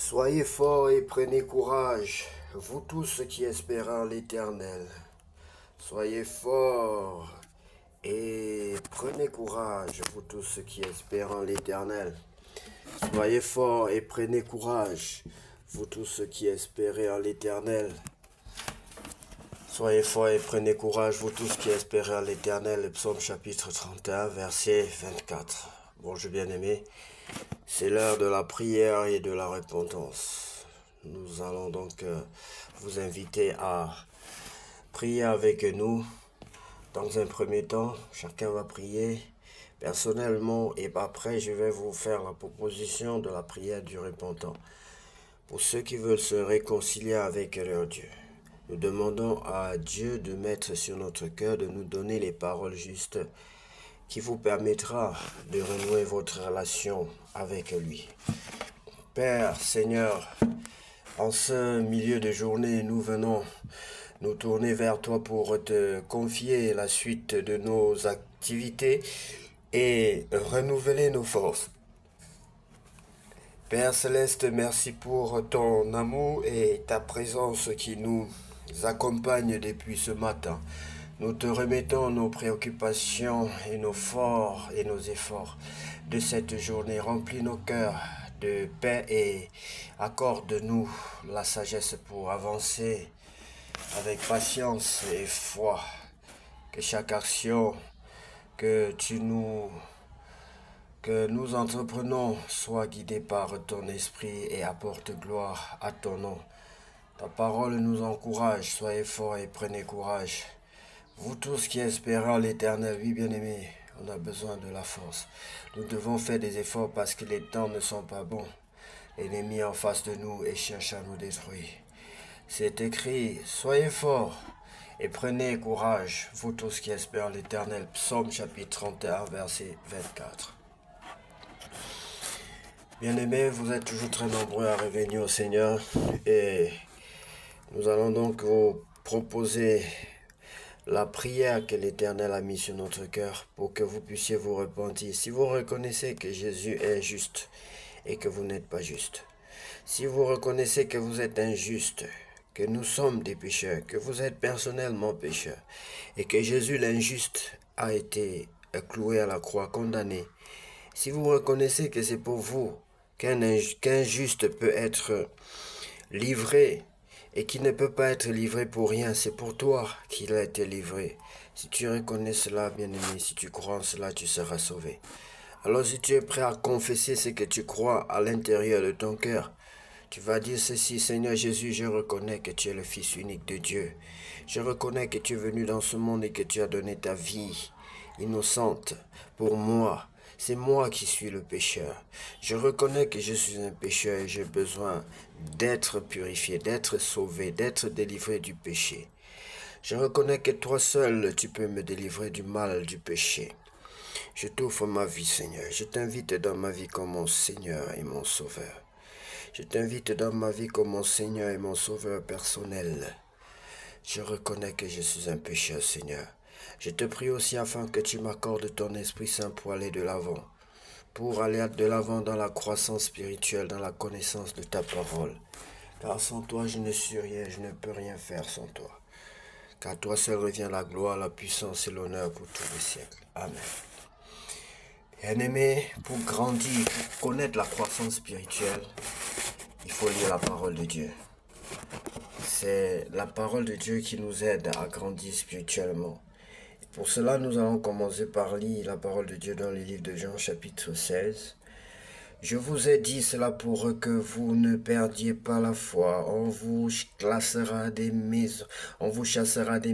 Soyez forts et prenez courage, vous tous qui espérez en l'Éternel. Soyez forts et prenez courage, vous tous qui espérez en l'Éternel. Soyez forts et prenez courage, vous tous qui espérez en l'Éternel. Soyez forts et prenez courage, vous tous qui espérez en l'Éternel. Le psaume chapitre 31, verset 24. Bonjour bien-aimés, c'est l'heure de la prière et de la repentance. Nous allons donc vous inviter à prier avec nous. Dans un premier temps, chacun va prier personnellement et après je vais vous faire la proposition de la prière du repentant. Pour ceux qui veulent se réconcilier avec leur Dieu, nous demandons à Dieu de mettre sur notre cœur, de nous donner les paroles justes qui vous permettra de renouer votre relation avec lui. Père, Seigneur, en ce milieu de journée, nous venons nous tourner vers toi pour te confier la suite de nos activités et renouveler nos forces. Père Céleste, merci pour ton amour et ta présence qui nous accompagne depuis ce matin. Nous te remettons nos préoccupations et nos forts et nos efforts de cette journée. Remplis nos cœurs de paix et accorde-nous la sagesse pour avancer avec patience et foi. Que chaque action que nous entreprenons soit guidée par ton esprit et apporte gloire à ton nom. Ta parole nous encourage, soyez forts et prenez courage. Vous tous qui espérez en l'Éternel, oui bien-aimés, on a besoin de la force. Nous devons faire des efforts parce que les temps ne sont pas bons. L'ennemi en face de nous et cherche à nous détruire. C'est écrit, soyez forts et prenez courage, vous tous qui espérez en l'Éternel. Psaume chapitre 31, verset 24. Bien-aimés, vous êtes toujours très nombreux à revenir au Seigneur et nous allons donc vous proposer la prière que l'Éternel a mise sur notre cœur pour que vous puissiez vous repentir. Si vous reconnaissez que Jésus est juste et que vous n'êtes pas juste, si vous reconnaissez que vous êtes injuste, que nous sommes des pécheurs, que vous êtes personnellement pécheurs et que Jésus l'injuste a été cloué à la croix, condamné, si vous reconnaissez que c'est pour vous qu'un juste peut être livré et qui ne peut pas être livré pour rien, c'est pour toi qu'il a été livré. Si tu reconnais cela, bien-aimé, si tu crois en cela, tu seras sauvé. Alors si tu es prêt à confesser ce que tu crois à l'intérieur de ton cœur, tu vas dire ceci: Seigneur Jésus, je reconnais que tu es le Fils unique de Dieu. Je reconnais que tu es venu dans ce monde et que tu as donné ta vie innocente pour moi. C'est moi qui suis le pécheur. Je reconnais que je suis un pécheur et j'ai besoin d'être purifié, d'être sauvé, d'être délivré du péché. Je reconnais que toi seul, tu peux me délivrer du mal, du péché. Je t'offre ma vie, Seigneur. Je t'invite dans ma vie comme mon Seigneur et mon Sauveur. Je t'invite dans ma vie comme mon Seigneur et mon Sauveur personnel. Je reconnais que je suis un pécheur, Seigneur. Je te prie aussi afin que tu m'accordes ton Esprit Saint pour aller de l'avant. Pour aller de l'avant dans la croissance spirituelle, dans la connaissance de ta parole. Car sans toi, je ne suis rien, je ne peux rien faire sans toi. Car toi seul revient la gloire, la puissance et l'honneur pour tous les siècles. Amen. Bien-aimés, pour grandir, pour connaître la croissance spirituelle, il faut lire la parole de Dieu. C'est la parole de Dieu qui nous aide à grandir spirituellement. Pour cela, nous allons commencer par lire la parole de Dieu dans le livre de Jean chapitre 16. Je vous ai dit cela pour que vous ne perdiez pas la foi. On vous chassera des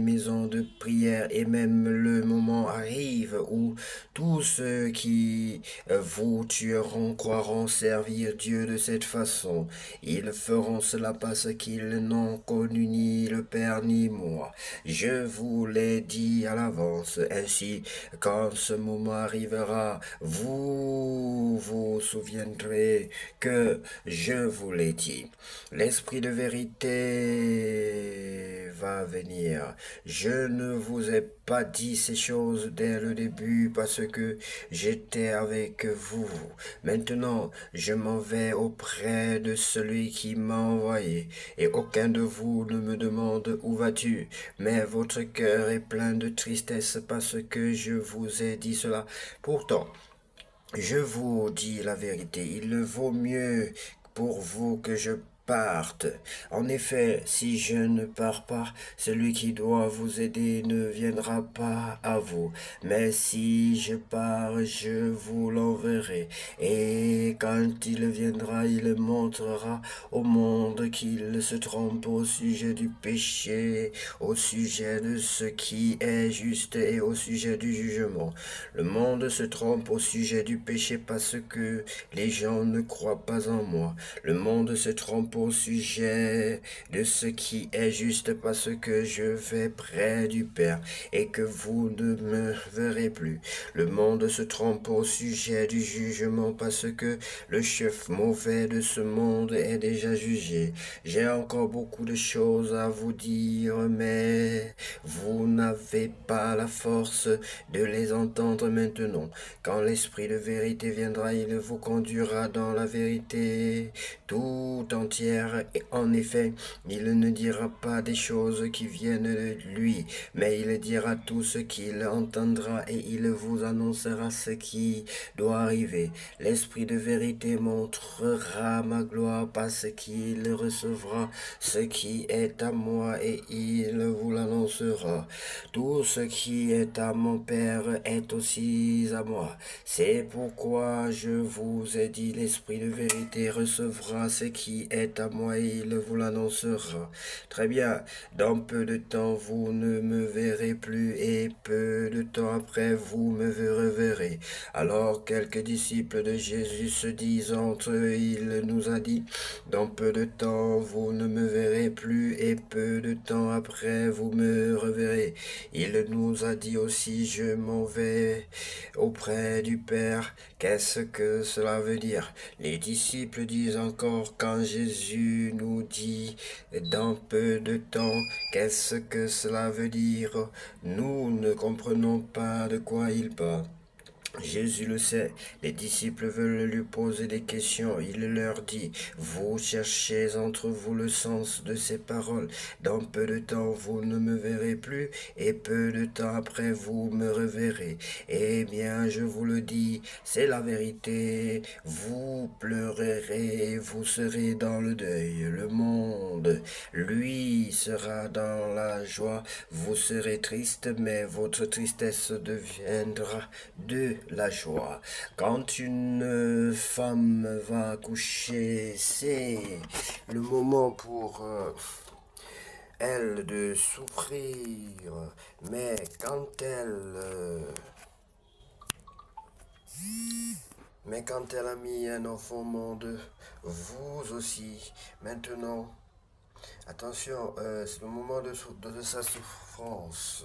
maisons de prière et même le moment arrive où tous ceux qui vous tueront croiront servir Dieu de cette façon. Ils feront cela parce qu'ils n'ont connu ni le Père ni moi. Je vous l'ai dit à l'avance. Ainsi, quand ce moment arrivera, vous vous souviendrez viendrait que je vous l'ai dit. L'Esprit de vérité va venir. Je ne vous ai pas dit ces choses dès le début parce que j'étais avec vous. Maintenant, je m'en vais auprès de celui qui m'a envoyé, et aucun de vous ne me demande où vas-tu, mais votre cœur est plein de tristesse parce que je vous ai dit cela. Pourtant, je vous dis la vérité, il vaut mieux pour vous que je parte. En effet, si je ne pars pas, celui qui doit vous aider ne viendra pas à vous. Mais si je pars, je vous l'enverrai. Et quand il viendra, il montrera au monde qu'il se trompe au sujet du péché, au sujet de ce qui est juste et au sujet du jugement. Le monde se trompe au sujet du péché parce que les gens ne croient pas en moi. Le monde se trompe au sujet de ce qui est juste parce que je vais près du Père et que vous ne me verrez plus. Le monde se trompe au sujet du jugement parce que le chef mauvais de ce monde est déjà jugé. J'ai encore beaucoup de choses à vous dire, mais vous n'avez pas la force de les entendre maintenant. Quand l'Esprit de vérité viendra, il vous conduira dans la vérité tout entière. Et en effet, il ne dira pas des choses qui viennent de lui, mais il dira tout ce qu'il entendra et il vous annoncera ce qui doit arriver. L'Esprit de vérité montrera ma gloire parce qu'il recevra ce qui est à moi et il vous l'annoncera. Tout ce qui est à mon Père est aussi à moi. C'est pourquoi je vous ai dit, l'Esprit de vérité recevra ce qui est à moi et il vous l'annoncera. Très bien, dans peu de temps vous ne me verrez plus et peu de temps après vous me reverrez. Alors quelques disciples de Jésus se disent entre eux, il nous a dit, dans peu de temps vous ne me verrez plus et peu de temps après vous me reverrez. Il nous a dit aussi, je m'en vais auprès du Père. Qu'est-ce que cela veut dire? Les disciples disent encore, quand Jésus nous dit, dans peu de temps, qu'est-ce que cela veut dire? Nous ne comprenons pas de quoi il parle. Jésus le sait, les disciples veulent lui poser des questions. Il leur dit, vous cherchez entre vous le sens de ces paroles. Dans peu de temps, vous ne me verrez plus, et peu de temps après, vous me reverrez. Eh bien, je vous le dis, c'est la vérité. Vous pleurerez et vous serez dans le deuil. Le monde, lui, sera dans la joie. Vous serez triste, mais votre tristesse deviendra de la joie. Quand une femme va accoucher, c'est le moment pour elle de souffrir. Mais quand elle a mis un enfant au monde, vous aussi, maintenant, attention, c'est le moment de sa souffrance.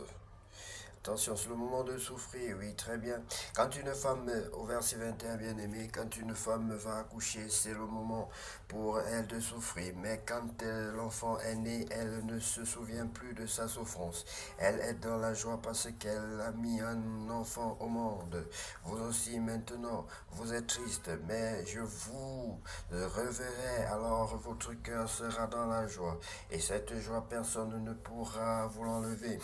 Attention, c'est le moment de souffrir, oui, très bien. Quand une femme, au verset 21, bien aimé, quand une femme va accoucher, c'est le moment pour elle de souffrir. Mais quand l'enfant est né, elle ne se souvient plus de sa souffrance. Elle est dans la joie parce qu'elle a mis un enfant au monde. Vous aussi, maintenant, vous êtes triste, mais je vous reverrai, alors votre cœur sera dans la joie. Et cette joie, personne ne pourra vous l'enlever.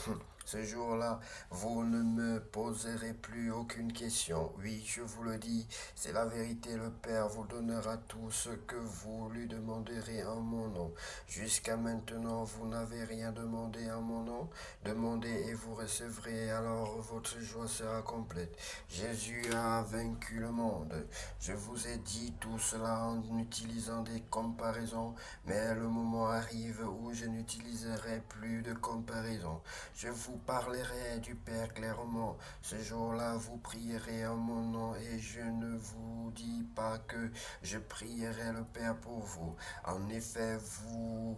Ce jour-là, vous ne me poserez plus aucune question. Oui, je vous le dis, c'est la vérité. Le Père vous donnera tout ce que vous lui demanderez en mon nom. Jusqu'à maintenant, vous n'avez rien demandé en mon nom. Demandez et vous recevrez, alors votre joie sera complète. Jésus a vaincu le monde. Je vous ai dit tout cela en utilisant des comparaisons, mais le moment arrive où je n'utiliserai plus de comparaisons. Je vous parlerez du Père clairement. Ce jour-là, vous prierez en mon nom et je ne vous dis pas que je prierai le Père pour vous. En effet, vous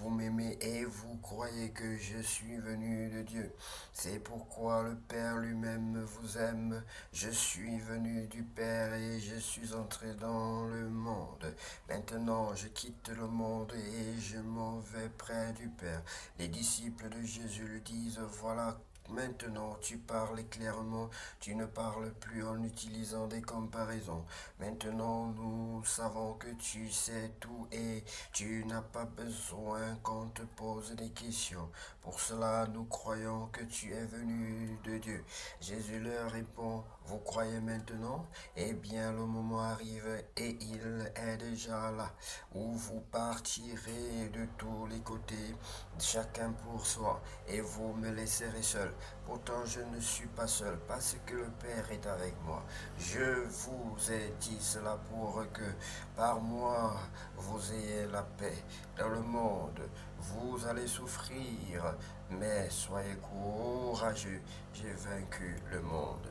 m'aimez et vous croyez que je suis venu de Dieu. C'est pourquoi le Père lui-même vous aime. Je suis venu du Père et je suis entré dans le monde. Maintenant, je quitte le monde et je m'en vais près du Père. Les disciples de Jésus lui disent, voilà, maintenant tu parles clairement, tu ne parles plus en utilisant des comparaisons. Maintenant nous savons que tu sais tout et tu n'as pas besoin qu'on te pose des questions. Pour cela nous croyons que tu es venu de Dieu. Jésus leur répond, vous croyez maintenant? Eh bien le moment arrive et il est déjà là, où vous partirez de tous les côtés, chacun pour soi, et vous me laisserez seul. Pourtant je ne suis pas seul, parce que le Père est avec moi. Je vous ai dit cela pour que par moi vous ayez la paix. Dans le monde, vous allez souffrir, mais soyez courageux, j'ai vaincu le monde.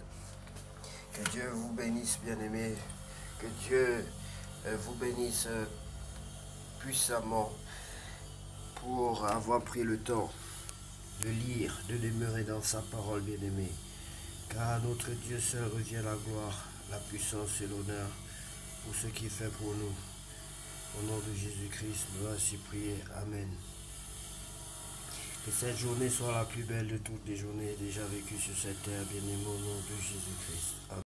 Que Dieu vous bénisse, bien-aimés. Que Dieu vous bénisse puissamment pour avoir pris le temps de lire, de demeurer dans sa parole, bien-aimé. Car à notre Dieu seul revient la gloire, la puissance et l'honneur pour ce qu'il fait pour nous. Au nom de Jésus-Christ, nous allons ainsi prier. Amen. Que cette journée soit la plus belle de toutes les journées déjà vécues sur cette terre, bien-aimé, au nom de Jésus-Christ. Amen.